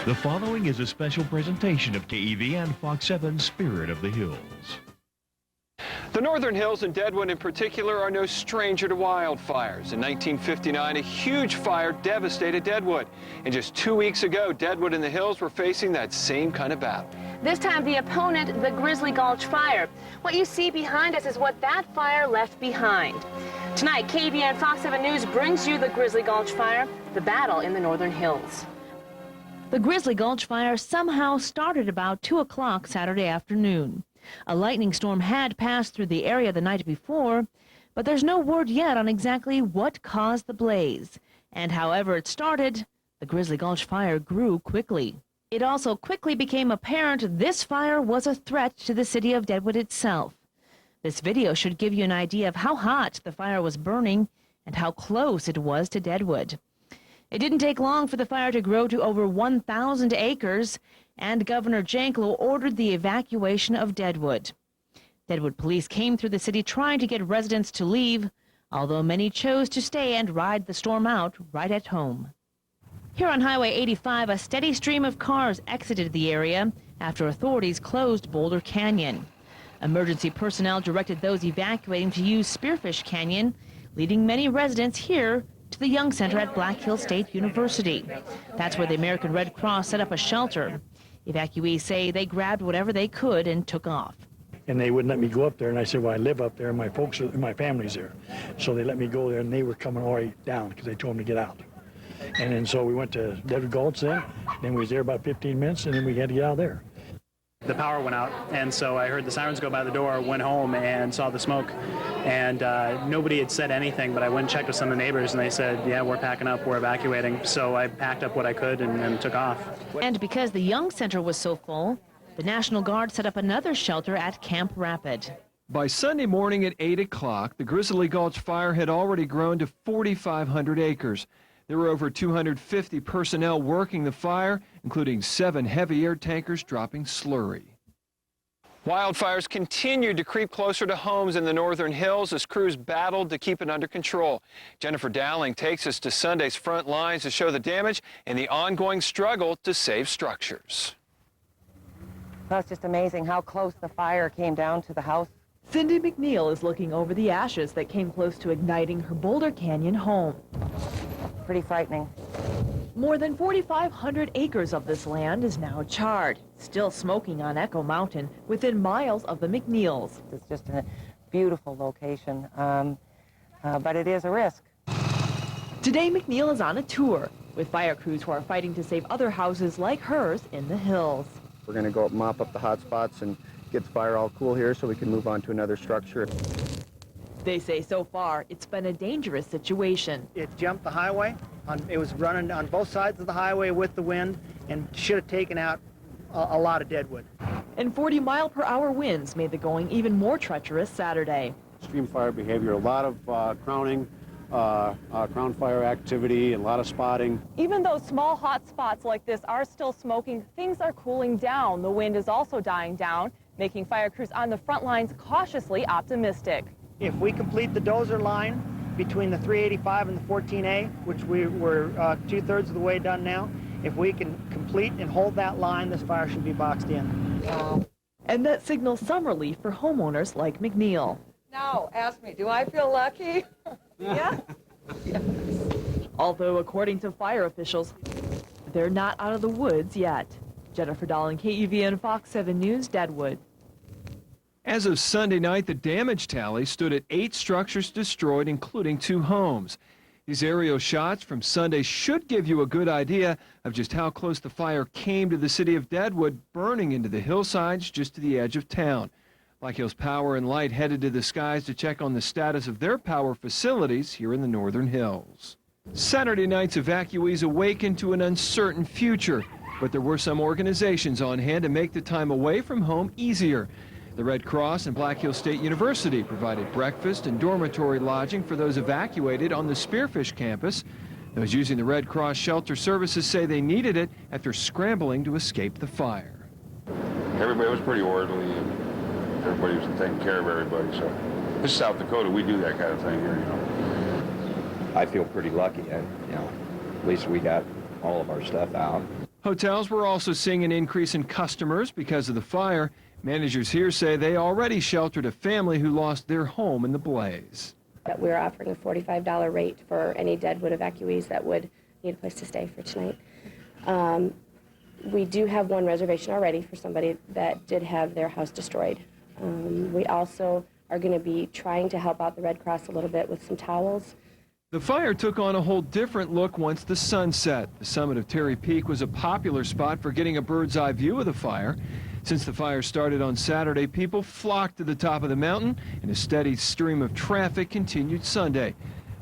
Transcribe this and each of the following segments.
The following is a special presentation of KEVN Fox 7 Spirit of the Hills. The Northern Hills and Deadwood in particular are no stranger to wildfires. In 1959, a huge fire devastated Deadwood. And just 2 weeks ago, Deadwood and the Hills were facing that same kind of battle. This time the opponent, the Grizzly Gulch Fire. What you see behind us is what that fire left behind. Tonight, KEVN Fox 7 News brings you the Grizzly Gulch Fire, the battle in the Northern Hills. The Grizzly Gulch Fire somehow started about 2 o'clock Saturday afternoon. A lightning storm had passed through the area the night before, but there's no word yet on exactly what caused the blaze. And however it started, the Grizzly Gulch Fire grew quickly. It also quickly became apparent this fire was a threat to the city of Deadwood itself. This video should give you an idea of how hot the fire was burning and how close it was to Deadwood. It didn't take long for the fire to grow to over 1,000 acres, and Governor Janklow ordered the evacuation of Deadwood. Deadwood police came through the city trying to get residents to leave, although many chose to stay and ride the storm out right at home. Here on Highway 85, a steady stream of cars exited the area after authorities closed Boulder Canyon. Emergency personnel directed those evacuating to use Spearfish Canyon, leading many residents here to the Young Center at Black Hills State University. That's where the American Red Cross set up a shelter. Evacuees say they grabbed whatever they could and took off. And they wouldn't let me go up there, and I said, well, I live up there, and my family's there. So they let me go there, and they were coming all the way down because they told them to get out. And then so we went to Deadwood Gulch then we was there about 15 minutes, and then we had to get out of there. The power went out, and so I heard the sirens go by the door, went home and saw the smoke, and nobody had said anything, but I went and checked with some of the neighbors, and they said, yeah, we're packing up, we're evacuating. So I packed up what I could and took off. And because the Young Center was so full, the National Guard set up another shelter at Camp Rapid. By Sunday morning at 8 o'clock, the Grizzly Gulch Fire had already grown to 4,500 acres. There were over 250 personnel working the fire, including 7 heavy air tankers dropping slurry. Wildfires continued to creep closer to homes in the Northern Hills as crews battled to keep it under control. Jennifer Dowling takes us to Sunday's front lines to show the damage and the ongoing struggle to save structures. Well, it's just amazing how close the fire came down to the house. Cindy McNeil is looking over the ashes that came close to igniting her Boulder Canyon home. Pretty frightening. More than 4,500 acres of this land is now charred, still smoking on Echo Mountain within miles of the McNeils. It's just a beautiful location, but it is a risk. Today, McNeil is on a tour with fire crews who are fighting to save other houses like hers in the hills. We're going to go up, mop up the hot spots and get the fire all cool here so we can move on to another structure. They say so far it's been a dangerous situation. It jumped the highway. It was running on both sides of the highway with the wind and should have taken out a lot of deadwood. And 40-mile-per-hour winds made the going even more treacherous Saturday. Extreme fire behavior, a lot of crowning, crown fire activity, a lot of spotting. Even though small hot spots like this are still smoking, things are cooling down. The wind is also dying down, making fire crews on the front lines cautiously optimistic. If we complete the dozer line between the 385 and the 14A, which we're 2/3 of the way done now, if we can complete and hold that line, this fire should be boxed in. And that signals some relief for homeowners like McNeil. Now, ask me, do I feel lucky? Yeah? Yes. Although, according to fire officials, they're not out of the woods yet. Jennifer Dowling, KEVN Fox 7 News, Deadwood. As of Sunday night, the damage tally stood at 8 structures destroyed, including 2 homes. These aerial shots from Sunday should give you a good idea of just how close the fire came to the city of Deadwood, burning into the hillsides just to the edge of town. Black Hills Power and Light headed to the skies to check on the status of their power facilities here in the Northern Hills. Saturday night's evacuees awakened to an uncertain future, but there were some organizations on hand to make the time away from home easier. The Red Cross and Black Hills State University provided breakfast and dormitory lodging for those evacuated on the Spearfish campus. Those using the Red Cross shelter services say they needed it after scrambling to escape the fire. Everybody was pretty orderly and everybody was taking care of everybody. So this is South Dakota, we do that kind of thing here, you know. I feel pretty lucky. At least we got all of our stuff out. Hotels were also seeing an increase in customers because of the fire. Managers here say they already sheltered a family who lost their home in the blaze. That we're offering a $45 rate for any Deadwood evacuees that would need a place to stay for tonight. We do have one reservation already for somebody that did have their house destroyed. We also are going to be trying to help out the Red Cross a little bit with some towels. The fire took on a whole different look once the sun set. The summit of Terry Peak was a popular spot for getting a bird's eye view of the fire. Since the fire started on Saturday, people flocked to the top of the mountain, and a steady stream of traffic continued Sunday.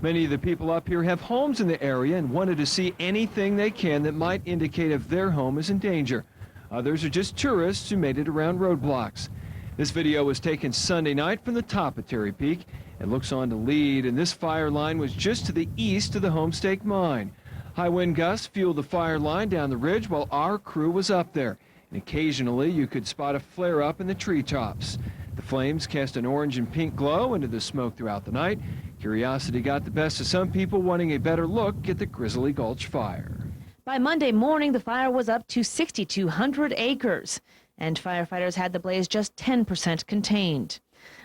Many of the people up here have homes in the area and wanted to see anything they can that might indicate if their home is in danger. Others are just tourists who made it around roadblocks. This video was taken Sunday night from the top of Terry Peak. It looks on to lead, and this fire line was just to the east of the Homestake mine. High wind gusts fueled the fire line down the ridge while our crew was up there. And occasionally you could spot a flare-up in the treetops. The flames cast an orange and pink glow into the smoke throughout the night. Curiosity got the best of some people wanting a better look at the Grizzly Gulch Fire. By Monday morning, the fire was up to 6,200 acres, and firefighters had the blaze just 10% contained.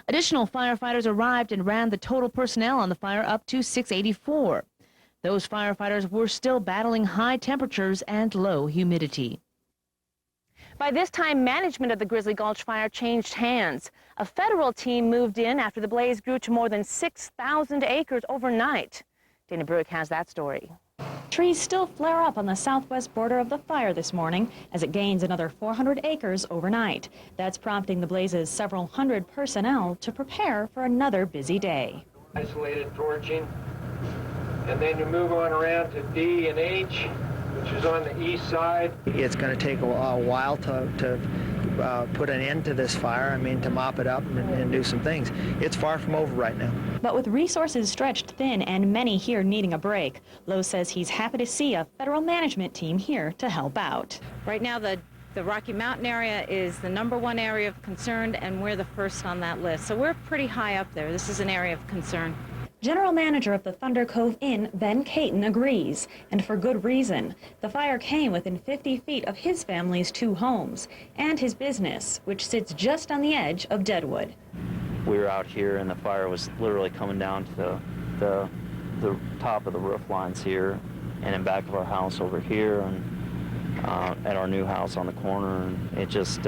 Additional firefighters arrived and ran the total personnel on the fire up to 684. Those firefighters were still battling high temperatures and low humidity. By this time, management of the Grizzly Gulch Fire changed hands. A federal team moved in after the blaze grew to more than 6,000 acres overnight. Dana Bruick has that story. Trees still flare up on the southwest border of the fire this morning as it gains another 400 acres overnight. That's prompting the blaze's several hundred personnel to prepare for another busy day. Isolated torching, and then you move on around to D and H, which is on the east side. It's going to take a while to put an end to this fire, to mop it up and do some things. It's far from over right now. But with resources stretched thin and many here needing a break, Lowe says he's happy to see a federal management team here to help out. Right now, the Rocky Mountain area is the #1 area of concern, and we're the first on that list. So we're pretty high up there. This is an area of concern. General manager of the Thunder Cove Inn, Ben Caton, agrees, and for good reason. The fire came within 50 feet of his family's 2 homes and his business, which sits just on the edge of Deadwood. We were out here and the fire was literally coming down to the top of the roof lines here and in back of our house over here and at our new house on the corner. And it just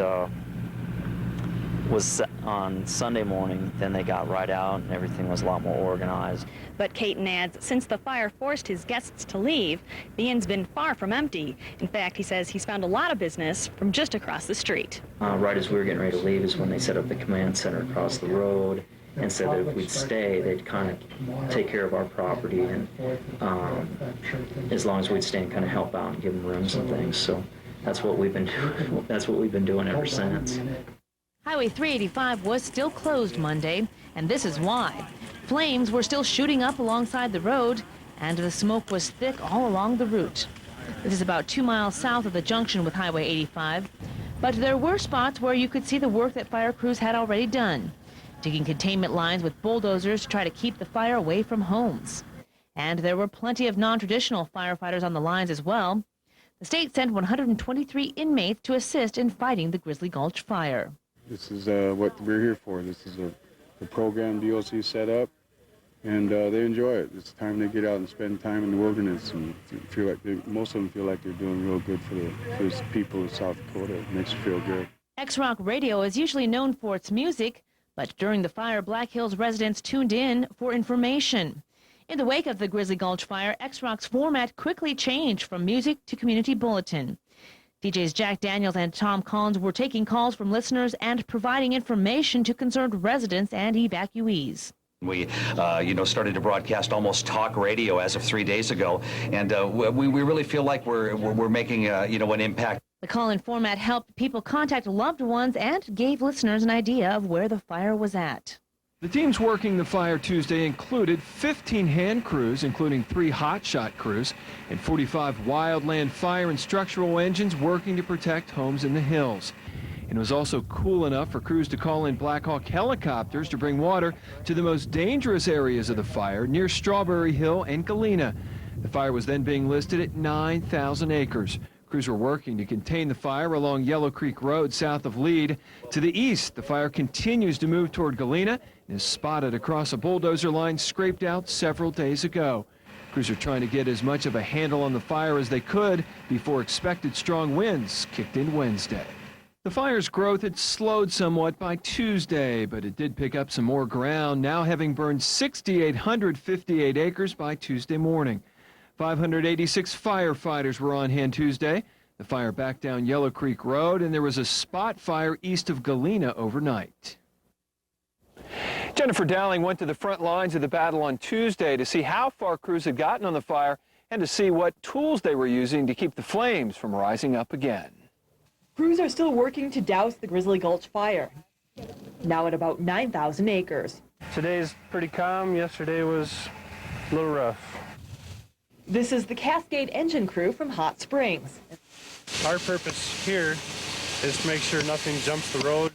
was on Sunday morning, then they got right out and everything was a lot more organized. But Caton adds, since the fire forced his guests to leave, the inn's been far from empty. In fact, he says he's found a lot of business from just across the street. Right as we were getting ready to leave is when they set up the command center across the road and said that if we'd stay, they'd kind of take care of our property, and as long as we'd stay and kind of help out and give them rooms and things. So that's what we've been doing. That's what we've been doing ever since. Highway 385 was still closed Monday, and this is why. Flames were still shooting up alongside the road, and the smoke was thick all along the route. This is about 2 miles south of the junction with Highway 85, but there were spots where you could see the work that fire crews had already done, digging containment lines with bulldozers to try to keep the fire away from homes. And there were plenty of non-traditional firefighters on the lines as well. The state sent 123 inmates to assist in fighting the Grizzly Gulch Fire. This is what we're here for. This is the program DOC set up, and they enjoy it. It's time to get out and spend time in the wilderness, and feel like most of them feel like they're doing real good for the people of South Dakota. It makes you feel good. X-Rock Radio is usually known for its music, but during the fire, Black Hills residents tuned in for information. In the wake of the Grizzly Gulch Fire, X-Rock's format quickly changed from music to community bulletin. DJs Jack Daniels and Tom Collins were taking calls from listeners and providing information to concerned residents and evacuees. We, started to broadcast almost talk radio as of 3 days ago, and we really feel like we're making, an impact. The call-in format helped people contact loved ones and gave listeners an idea of where the fire was at. The teams working the fire Tuesday included 15 hand crews, including 3 hotshot crews, and 45 wildland fire and structural engines working to protect homes in the hills. And it was also cool enough for crews to call in Black Hawk helicopters to bring water to the most dangerous areas of the fire near Strawberry Hill and Galena. The fire was then being listed at 9,000 acres. Crews were working to contain the fire along Yellow Creek Road south of Lead. To the east, the fire continues to move toward Galena and is spotted across a bulldozer line scraped out several days ago. Crews are trying to get as much of a handle on the fire as they could before expected strong winds kicked in Wednesday. The fire's growth had slowed somewhat by Tuesday, but it did pick up some more ground, now having burned 6,858 acres by Tuesday morning. 586 firefighters were on hand Tuesday. The fire backed down Yellow Creek Road, and there was a spot fire east of Galena overnight. Jennifer Dowling went to the front lines of the battle on Tuesday to see how far crews had gotten on the fire and to see what tools they were using to keep the flames from rising up again. Crews are still working to douse the Grizzly Gulch Fire, now at about 9,000 acres. Today's pretty calm. Yesterday was a little rough. This is the Cascade engine crew from Hot Springs. Our purpose here is to make sure nothing jumps the road.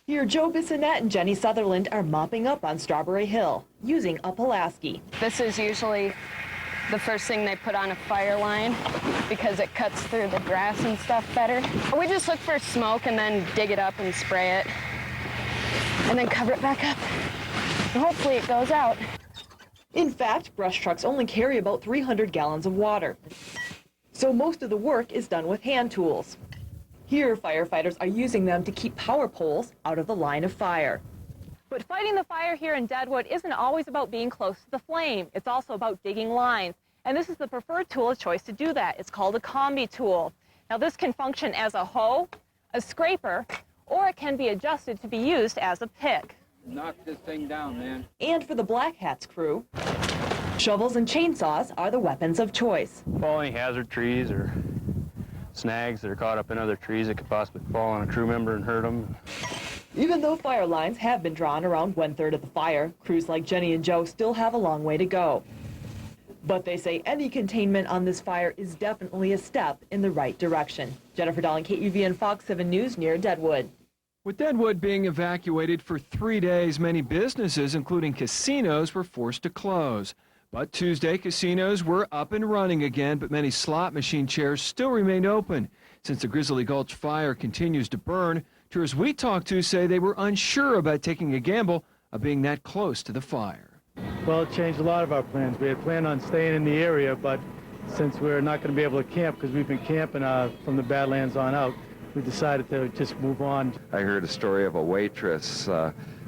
Here, Joe Bissonette and Jenny Sutherland are mopping up on Strawberry Hill using a Pulaski. This is usually the first thing they put on a fire line because it cuts through the grass and stuff better. We just look for smoke and then dig it up and spray it and then cover it back up. And hopefully it goes out. In fact, brush trucks only carry about 300 gallons of water. So most of the work is done with hand tools. Here, firefighters are using them to keep power poles out of the line of fire. But fighting the fire here in Deadwood isn't always about being close to the flame. It's also about digging lines. And this is the preferred tool of choice to do that. It's called a combi tool. Now this can function as a hoe, a scraper, or it can be adjusted to be used as a pick. Knock this thing down, man. And for the Black Hats crew, shovels and chainsaws are the weapons of choice. Falling hazard trees or snags that are caught up in other trees that could possibly fall on a crew member and hurt them. Even though fire lines have been drawn around 1/3 of the fire, crews like Jenny and Joe still have a long way to go. But they say any containment on this fire is definitely a step in the right direction. Jennifer Dowling, KEVN Fox 7 News near Deadwood. With Deadwood being evacuated for 3 days, many businesses, including casinos, were forced to close. But Tuesday, casinos were up and running again, but many slot machine chairs still remained open. Since the Grizzly Gulch Fire continues to burn, tourists we talked to say they were unsure about taking a gamble of being that close to the fire. Well, it changed a lot of our plans. We had planned on staying in the area, but since we're not going to be able to camp because we've been camping from the Badlands on out, we decided to just move on. I heard a story of a waitress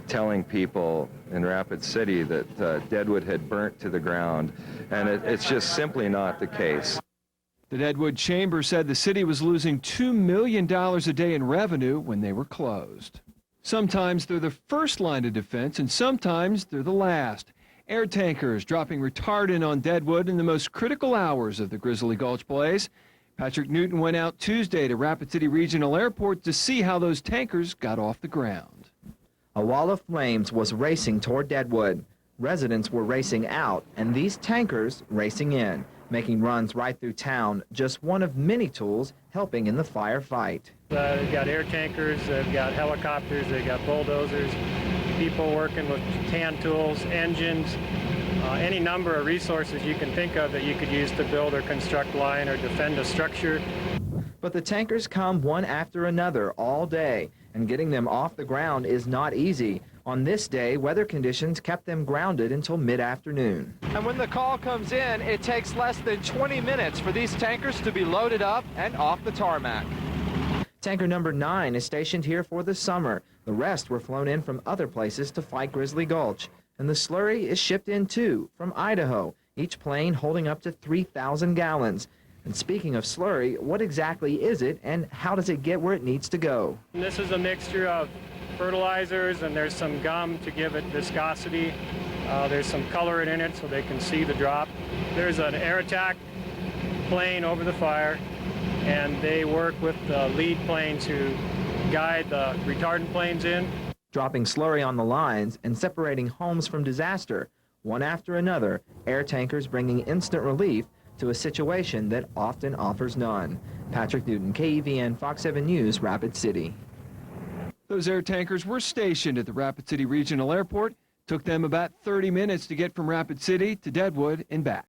telling people in Rapid City that Deadwood had burnt to the ground, and it's just simply not the case. The Deadwood Chamber said the city was losing $2 million a day in revenue when they were closed. Sometimes they're the first line of defense, and sometimes they're the last. Air tankers dropping retardant on Deadwood in the most critical hours of the Grizzly Gulch blaze. Patrick Newton went out Tuesday to Rapid City Regional Airport to see how those tankers got off the ground. A wall of flames was racing toward Deadwood. Residents were racing out, and these tankers racing in, making runs right through town, just one of many tools helping in the firefight. They've got air tankers, they've got helicopters, they've got bulldozers, people working with hand tools, engines, any number of resources you can think of that you could use to build or construct line or defend a structure. But the tankers come one after another all day, and getting them off the ground is not easy. On this day, weather conditions kept them grounded until mid-afternoon. And when the call comes in, it takes less than 20 minutes for these tankers to be loaded up and off the tarmac. Tanker number 9 is stationed here for the summer. The rest were flown in from other places to fight Grizzly Gulch. And the slurry is shipped in too, from Idaho, each plane holding up to 3,000 gallons. And speaking of slurry, what exactly is it and how does it get where it needs to go? And this is a mixture of fertilizers, and there's some gum to give it viscosity. There's some colorant in it so they can see the drop. There's an air attack plane over the fire, and they work with the lead plane to guide the retardant planes in. Dropping slurry on the lines and separating homes from disaster. One after another, air tankers bringing instant relief to a situation that often offers none. Patrick Newton, KEVN Fox 7 News, Rapid City. Those air tankers were stationed at the Rapid City Regional Airport. Took them about 30 minutes to get from Rapid City to Deadwood and back.